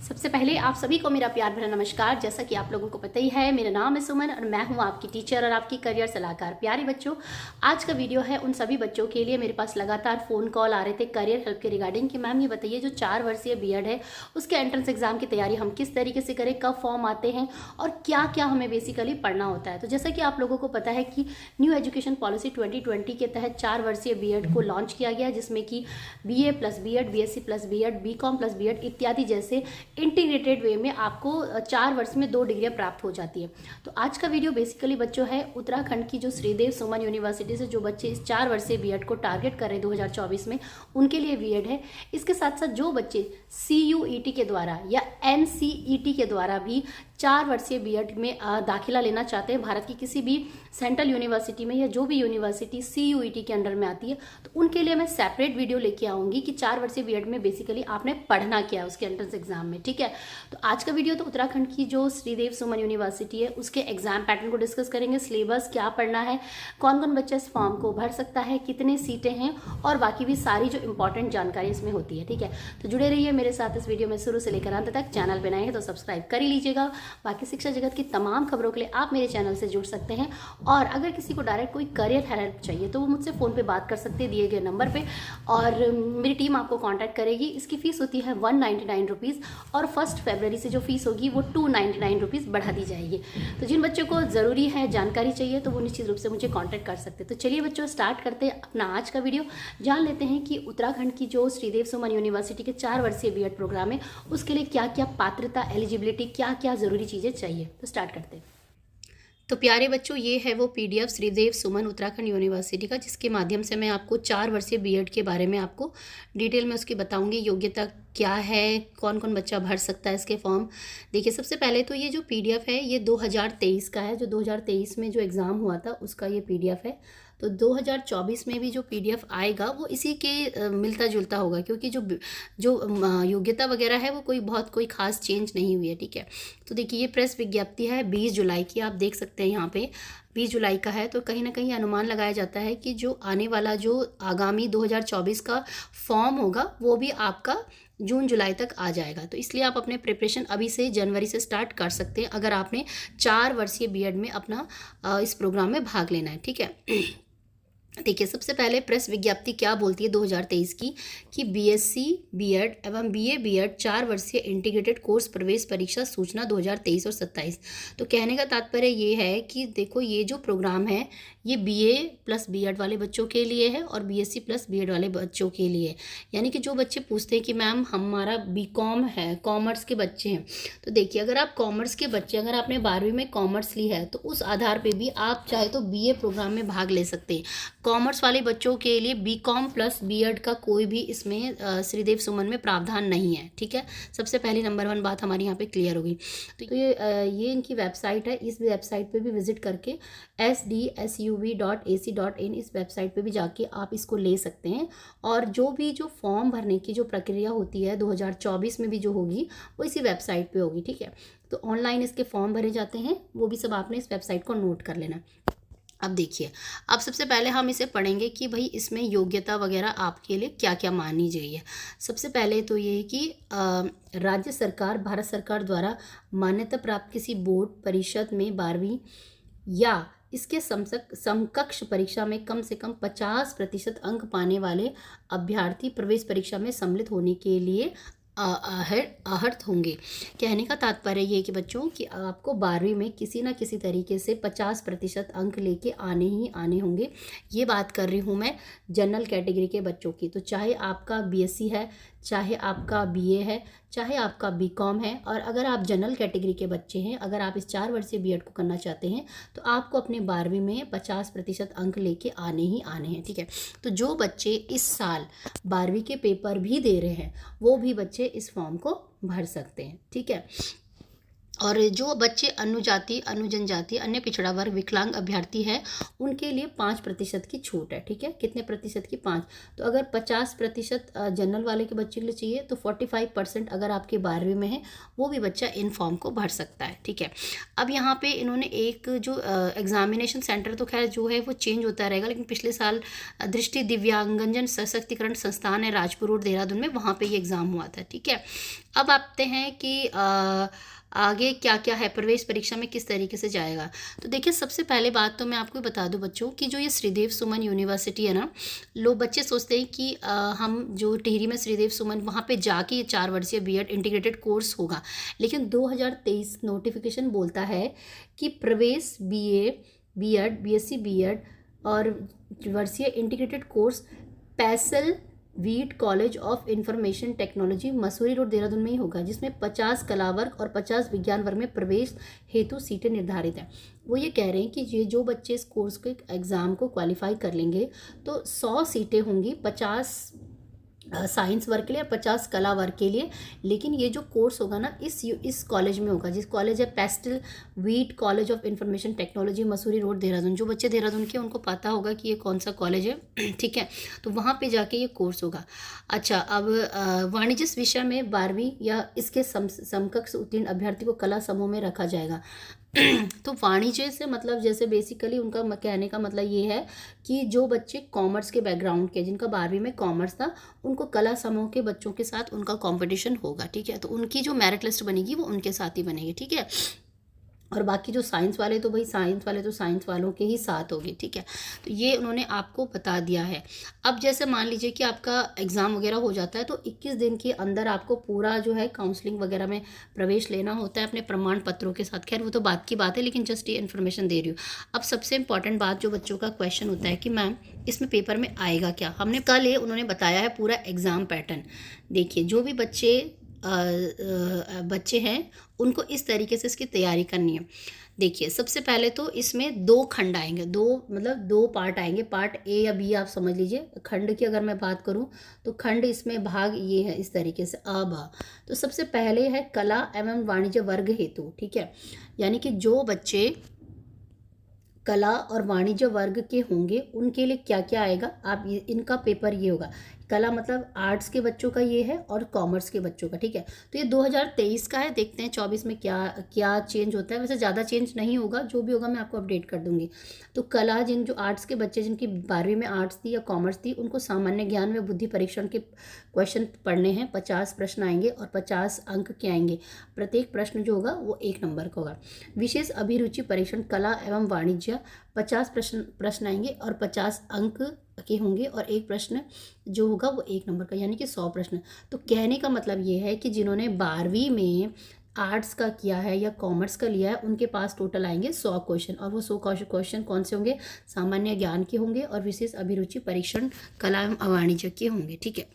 सबसे पहले आप सभी को मेरा प्यार भरा नमस्कार। जैसा कि आप लोगों को पता ही है, मेरा नाम है सुमन और मैं हूं आपकी टीचर और आपकी करियर सलाहकार। प्यारे बच्चों, आज का वीडियो है उन सभी बच्चों के लिए। मेरे पास लगातार फ़ोन कॉल आ रहे थे करियर हेल्प के रिगार्डिंग कि मैम ये बताइए, जो 4 वर्षीय बीएड है उसके एंट्रेंस एग्जाम की तैयारी हम किस तरीके से करें, कब फॉर्म आते हैं और क्या क्या हमें बेसिकली पढ़ना होता है। तो जैसा कि आप लोगों को पता है कि न्यू एजुकेशन पॉलिसी 2020 के तहत 4 वर्षीय बीएड को लॉन्च किया गया, जिसमें कि BA plus BEd, BSc plus BEd, BCom plus BEd इत्यादि जैसे इंटीग्रेटेड वे में आपको 4 वर्ष में 2 डिग्रियां प्राप्त हो जाती है। तो आज का वीडियो बेसिकली बच्चों है उत्तराखंड की जो श्रीदेव सुमन यूनिवर्सिटी से जो बच्चे इस 4 वर्षीय बीएड को टारगेट कर रहे हैं 2024 में, उनके लिए बीएड है। इसके साथ साथ जो बच्चे CUET के द्वारा या NCET के द्वारा भी 4 वर्षीय बीएड में दाखिला लेना चाहते हैं भारत की किसी भी सेंट्रल यूनिवर्सिटी में या जो भी यूनिवर्सिटी CUET के अंडर में आती है, तो उनके लिए मैं सेपरेट वीडियो लेके आऊंगी कि 4 वर्षीय बीएड में बेसिकली आपने पढ़ना क्या है उसके एंट्रेंस एग्जाम में। ठीक है, तो आज का वीडियो तो उत्तराखंड की जो श्रीदेव सुमन यूनिवर्सिटी है उसके एग्जाम पैटर्न को डिस्कस करेंगे, सिलेबस क्या पढ़ना है, कौन कौन बच्चा इस फॉर्म को भर सकता है, कितने सीटें हैं और बाकी भी सारी जो इंपॉर्टेंट जानकारी इसमें होती है। ठीक है, तो जुड़े रहिए मेरे साथ इस वीडियो में शुरू से लेकर अंत तक। चैनल पे नए हैं तो सब्सक्राइब कर ही लीजिएगा। बाकी शिक्षा जगत की तमाम खबरों के लिए आप मेरे चैनल से जुड़ सकते हैं और अगर किसी को डायरेक्ट कोई करियर हेल्प चाहिए तो वो मुझसे फ़ोन पे बात कर सकते हैं दिए गए नंबर पे और मेरी टीम आपको कांटेक्ट करेगी। इसकी फ़ीस होती है 199 रुपीज़ और 1 फरवरी से जो फीस होगी वो 299 रुपीज़ बढ़ा दी जाएगी। तो जिन बच्चों को ज़रूरी है, जानकारी चाहिए, तो वो निश्चित रूप से मुझे कांटेक्ट कर सकते हैं। तो चलिए बच्चों, स्टार्ट करते हैं अपना आज का वीडियो। जान लेते हैं कि उत्तराखंड की जो श्रीदेव सुमन यूनिवर्सिटी के 4 वर्षीय बीएड प्रोग्राम है उसके लिए क्या क्या पात्रता, एलिजिबिलिटी, क्या क्या ज़रूरी चीज़ें चाहिए। तो स्टार्ट करते हैं। तो प्यारे बच्चों, ये है वो PDF श्रीदेव सुमन उत्तराखंड यूनिवर्सिटी का, जिसके माध्यम से मैं आपको 4 वर्षीय बीएड के बारे में आपको डिटेल में उसकी बताऊंगी। योग्यता क्या है, कौन कौन बच्चा भर सकता है इसके फॉर्म। देखिए, सबसे पहले तो ये जो PDF है ये 2023 का है। जो 2023 में जो एग्ज़ाम हुआ था उसका ये PDF है। तो 2024 में भी जो PDF आएगा वो इसी के मिलता जुलता होगा, क्योंकि जो योग्यता वगैरह है वो कोई खास चेंज नहीं हुई है। ठीक है, तो देखिए ये प्रेस विज्ञप्ति है 20 जुलाई की, आप देख सकते हैं यहाँ पे 20 जुलाई का है। तो कहीं ना कहीं अनुमान लगाया जाता है कि जो आने वाला जो आगामी 2024 का फॉर्म होगा वो भी आपका जून जुलाई तक आ जाएगा। तो इसलिए आप अपने प्रिपरेशन अभी से जनवरी से स्टार्ट कर सकते हैं अगर आपने 4 वर्षीय बीएड में अपना इस प्रोग्राम में भाग लेना है। ठीक है, देखिए सबसे पहले प्रेस विज्ञप्ति क्या बोलती है 2023 की कि BSc बीएड एवं BA बीएड 4 वर्षीय इंटीग्रेटेड कोर्स प्रवेश परीक्षा सूचना 2023 और 27। तो कहने का तात्पर्य ये है कि देखो, ये जो प्रोग्राम है ये BA प्लस बीएड वाले बच्चों के लिए है और BSc प्लस बीएड वाले बच्चों के लिए। यानी कि जो बच्चे पूछते हैं कि मैम हमारा BCom है, कॉमर्स के बच्चे हैं, तो देखिए अगर आप कॉमर्स के बच्चे, अगर आपने 12वीं में कॉमर्स ली है तो उस आधार पर भी आप चाहे तो BA प्रोग्राम में भाग ले सकते हैं। कॉमर्स वाले बच्चों के लिए BCom प्लस बीएड का कोई भी इसमें श्रीदेव सुमन में प्रावधान नहीं है। ठीक है, सबसे पहली नंबर 1 बात हमारी यहाँ पे क्लियर होगी। तो ये इनकी वेबसाइट है, इस वेबसाइट पे भी विजिट करके sdsuv.ac.in इस वेबसाइट पे भी जाके आप इसको ले सकते हैं। और जो फॉर्म भरने की जो प्रक्रिया होती है 2024 में भी जो होगी वो इसी वेबसाइट पे होगी। ठीक है, तो ऑनलाइन इसके फॉर्म भरे जाते हैं, वो भी सब आपने इस वेबसाइट को नोट कर लेना। अब देखिए, अब सबसे पहले हम इसे पढ़ेंगे कि भाई इसमें योग्यता वगैरह आपके लिए क्या क्या मानी जाइए। सबसे पहले तो ये है कि राज्य सरकार, भारत सरकार द्वारा मान्यता प्राप्त किसी बोर्ड परिषद में 12वीं या इसके समकक्ष परीक्षा में कम से कम 50% अंक पाने वाले अभ्यर्थी प्रवेश परीक्षा में सम्मिलित होने के लिए आहर्त होंगे। कहने का तात्पर्य ये है कि बच्चों कि आपको 12वीं में किसी ना किसी तरीके से 50% अंक लेके आने ही आने होंगे। ये बात कर रही हूँ मैं जनरल कैटेगरी के बच्चों की। तो चाहे आपका BSc है, चाहे आपका BA है, चाहे आपका BCom है, और अगर आप जनरल कैटेगरी के बच्चे हैं, अगर आप इस 4 वर्षीय बीएड को करना चाहते हैं तो आपको अपने 12वीं में 50% अंक लेके आने ही आने हैं। ठीक है, तो जो बच्चे इस साल 12वीं के पेपर भी दे रहे हैं वो भी बच्चे इस फॉर्म को भर सकते हैं। ठीक है, और जो बच्चे अनुजाति, अनुजनजाति, अन्य पिछड़ा वर्ग, विकलांग अभ्यर्थी है, उनके लिए 5% की छूट है। ठीक है, कितने प्रतिशत की? 5। तो अगर 50% जनरल वाले के बच्चे के लिए चाहिए तो 45% अगर आपके 12वीं में है वो भी बच्चा इन फॉर्म को भर सकता है। ठीक है, अब यहाँ पे इन्होंने एक जो एग्जामिनेशन सेंटर तो खैर जो है वो चेंज होता रहेगा, लेकिन पिछले साल दृष्टि दिव्यांगजन सशक्तिकरण संस्थान है राजपुर रोड देहरादून में, वहाँ पर ये एग्ज़ाम हुआ था। ठीक है, अब आते हैं कि आगे क्या क्या है, प्रवेश परीक्षा में किस तरीके से जाएगा। तो देखिए, सबसे पहले बात तो मैं आपको बता दूं बच्चों कि जो ये श्रीदेव सुमन यूनिवर्सिटी है ना, लोग बच्चे सोचते हैं कि हम जो टिहरी में श्रीदेव सुमन वहाँ पे जाके ये 4 वर्षीय बीएड इंटीग्रेटेड कोर्स होगा, लेकिन 2023 नोटिफिकेशन बोलता है कि प्रवेश बीए, बीएड, बीएससी बीएड और वर्षीय इंटीग्रेटेड कोर्स पैसल wheat college of information technology Mussoorie road Dehradun में ही होगा, जिसमें 50 कला वर्ग और 50 विज्ञान वर्ग में प्रवेश हेतु सीटें निर्धारित हैं। वो ये कह रहे हैं कि ये जो बच्चे इस कोर्स के एग्ज़ाम को क्वालिफाई कर लेंगे तो 100 सीटें होंगी, 50 साइंस वर्ग के लिए और 50 कला वर्ग के लिए। लेकिन ये जो कोर्स होगा ना इस कॉलेज में होगा, जिस कॉलेज है pastel wheat college of information technology Mussoorie road Dehradun. जो बच्चे देहरादून के उनको पता होगा कि ये कौन सा कॉलेज है। ठीक है, तो वहाँ पे जाके ये कोर्स होगा। अच्छा, अब वाणिज्य विषय में 12वीं या इसके समकक्ष उत्तीर्ण अभ्यर्थी को कला समूह में रखा जाएगा। तो वाणिज्य से मतलब जैसे बेसिकली उनका कहने का मतलब ये है कि जो बच्चे कॉमर्स के बैकग्राउंड के, जिनका 12वीं में कॉमर्स था, उनको कला समूह के बच्चों के साथ उनका कंपटीशन होगा। ठीक है, तो उनकी जो मेरिट लिस्ट बनेगी वो उनके साथ ही बनेगी। ठीक है, और बाकी जो साइंस वाले तो भाई साइंस वाले तो साइंस वालों के ही साथ होगी। ठीक है, तो ये उन्होंने आपको बता दिया है। अब जैसे मान लीजिए कि आपका एग्ज़ाम वगैरह हो जाता है तो 21 दिन के अंदर आपको पूरा जो है काउंसलिंग वगैरह में प्रवेश लेना होता है अपने प्रमाण पत्रों के साथ। खैर वो तो बात की बात है, लेकिन जस्ट ये इन्फॉर्मेशन दे रही हूँ। अब सबसे इंपॉर्टेंट बात जो बच्चों का क्वेश्चन होता है कि मैम इसमें पेपर में आएगा क्या, हमने कल ये उन्होंने बताया है पूरा एग्ज़ाम पैटर्न। देखिए, जो भी बच्चे हैं उनको इस तरीके से इसकी तैयारी करनी है। देखिए, सबसे पहले तो इसमें 2 खंड आएंगे, 2 पार्ट आएंगे। पार्ट ए या बी आप समझ लीजिए। खंड की अगर मैं बात करूं तो खंड इसमें भाग ये है इस तरीके से तो सबसे पहले है कला एवं वाणिज्य वर्ग हेतु। ठीक है, यानी कि जो बच्चे कला और वाणिज्य वर्ग के होंगे उनके लिए क्या क्या आएगा, आप इनका पेपर ये होगा। कला मतलब आर्ट्स के बच्चों का ये है और कॉमर्स के बच्चों का। ठीक है, तो ये 2023 का है, देखते हैं 24 में क्या क्या चेंज होता है। वैसे ज़्यादा चेंज नहीं होगा, जो भी होगा मैं आपको अपडेट कर दूंगी। तो कला जो आर्ट्स के बच्चे जिनकी 12वीं में आर्ट्स थी या कॉमर्स थी, उनको सामान्य ज्ञान व बुद्धि परीक्षण के क्वेश्चन पढ़ने हैं। 50 प्रश्न आएंगे और 50 अंक के आएंगे। प्रत्येक प्रश्न जो होगा वो 1 नंबर का होगा। विशेष अभिरुचि परीक्षण कला एवं वाणिज्य 50 प्रश्न आएंगे और 50 अंक के होंगे और 1 प्रश्न जो होगा वो 1 नंबर का, यानी कि 100 प्रश्न। तो कहने का मतलब ये है कि जिन्होंने 12वीं में आर्ट्स का किया है या कॉमर्स का लिया है उनके पास टोटल आएंगे 100 क्वेश्चन। और वो 100 क्वेश्चन कौन से होंगे, सामान्य ज्ञान के होंगे और विशेष अभिरुचि परीक्षण कला एवं वाणिज्य के होंगे। ठीक है।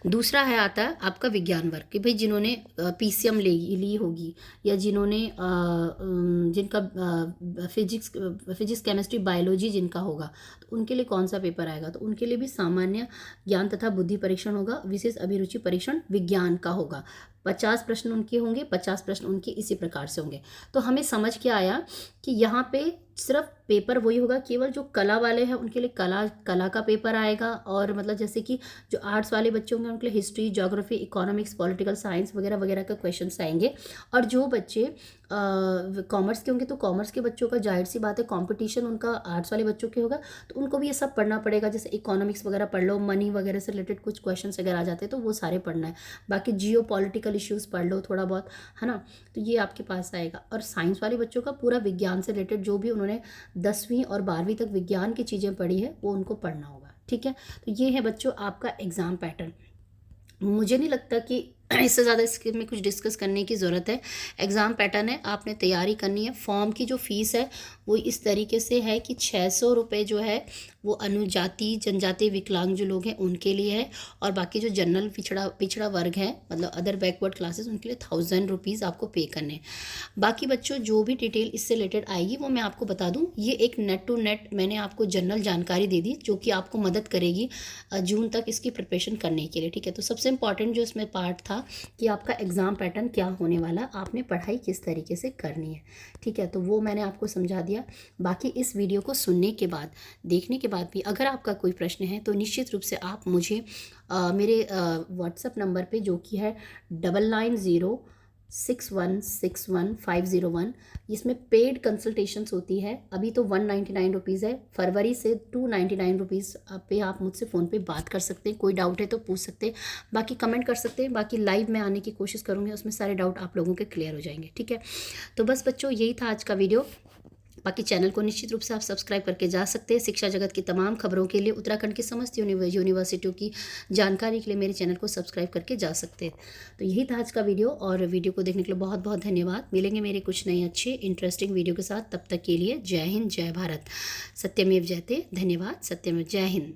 दूसरा है आता है आपका विज्ञान वर्ग कि भाई जिन्होंने पीसीएम ली होगी या जिन्होंने जिनका फिजिक्स केमिस्ट्री बायोलॉजी जिनका होगा तो उनके लिए कौन सा पेपर आएगा। तो उनके लिए भी सामान्य ज्ञान तथा बुद्धि परीक्षण होगा, विशेष अभिरुचि परीक्षण विज्ञान का होगा। 50 प्रश्न उनके होंगे, 50 प्रश्न उनके इसी प्रकार से होंगे। तो हमें समझ के आया कि यहाँ पे सिर्फ पेपर वही होगा, केवल जो कला वाले हैं उनके लिए कला का पेपर आएगा। और मतलब जैसे कि जो आर्ट्स वाले बच्चे होंगे उनके लिए history, geography, economics, political science वगैरह वगैरह का क्वेश्चंस आएंगे। और जो बच्चे कॉमर्स के होंगे तो कॉमर्स के बच्चों का जाहिर सी बात है कंपटीशन उनका आर्ट्स वाले बच्चों के होगा, तो उनको भी ये सब पढ़ना पड़ेगा। जैसे इकोनॉमिक्स वगैरह पढ़ लो, मनी वगैरह से रिलेटेड कुछ क्वेश्चन अगर आ जाते हैं तो वो सारे पढ़ना है। बाकी जियो पॉलिटिकल इश्यूज़ पढ़ लो थोड़ा बहुत, है ना, तो ये आपके पास आएगा। और साइंस वाले बच्चों का पूरा विज्ञान से रिलेटेड जो भी उन्होंने 10वीं और 12वीं तक विज्ञान की चीज़ें पढ़ी है वो उनको पढ़ना होगा। ठीक है, तो ये है बच्चों आपका एग्ज़ाम पैटर्न। मुझे नहीं लगता कि इससे ज़्यादा इसमें कुछ डिस्कस करने की ज़रूरत है। एग्ज़ाम पैटर्न है, आपने तैयारी करनी है। फॉर्म की जो फ़ीस है वो इस तरीके से है कि 600 रुपये जो है वो अनुजाति जनजाति विकलांग जो लोग हैं उनके लिए है, और बाकी जो जनरल पिछड़ा वर्ग है मतलब अदर बैकवर्ड क्लासेस उनके लिए 1000 रुपीज़ आपको पे करने हैं। बाकी बच्चों जो भी डिटेल इससे रिलेटेड आएगी वो मैं आपको बता दूं। ये एक नेट टू नेट मैंने आपको जनरल जानकारी दे दी जो कि आपको मदद करेगी जून तक इसकी प्रिपरेशन करने के लिए, ठीक है। तो सबसे इम्पॉर्टेंट जो इसमें पार्ट था कि आपका एग्ज़ाम पैटर्न क्या होने वाला, आपने पढ़ाई किस तरीके से करनी है, ठीक है। तो वो मैंने आपको समझा दिया। बाकी इस वीडियो को सुनने के बाद, देखने के बाद भी अगर आपका कोई प्रश्न है तो निश्चित रूप से आप मुझे मेरे व्हाट्सएप नंबर पे जो कि है 9906161501, इसमें पेड कंसल्टेशंस होती है। अभी तो 199 रुपीज़ है, फरवरी से 299 रुपीज़ पे आप मुझसे फ़ोन पे बात कर सकते हैं। कोई डाउट है तो पूछ सकते हैं, बाकी कमेंट कर सकते हैं। बाकी लाइव में आने की कोशिश करूँगी, उसमें सारे डाउट आप लोगों के क्लियर हो जाएंगे, ठीक है। तो बस बच्चों यही था आज का वीडियो। बाकी चैनल को निश्चित रूप से आप सब्सक्राइब करके जा सकते हैं। शिक्षा जगत की तमाम खबरों के लिए, उत्तराखंड की समस्त यूनिवर्सिटियों की जानकारी के लिए मेरे चैनल को सब्सक्राइब करके जा सकते हैं। तो यही था आज का वीडियो, और वीडियो को देखने के लिए बहुत बहुत धन्यवाद। मिलेंगे मेरे कुछ नए अच्छे इंटरेस्टिंग वीडियो के साथ, तब तक के लिए जय हिंद, जय भारत, सत्यमेव जयते। धन्यवाद, सत्यमेव, जय हिंद।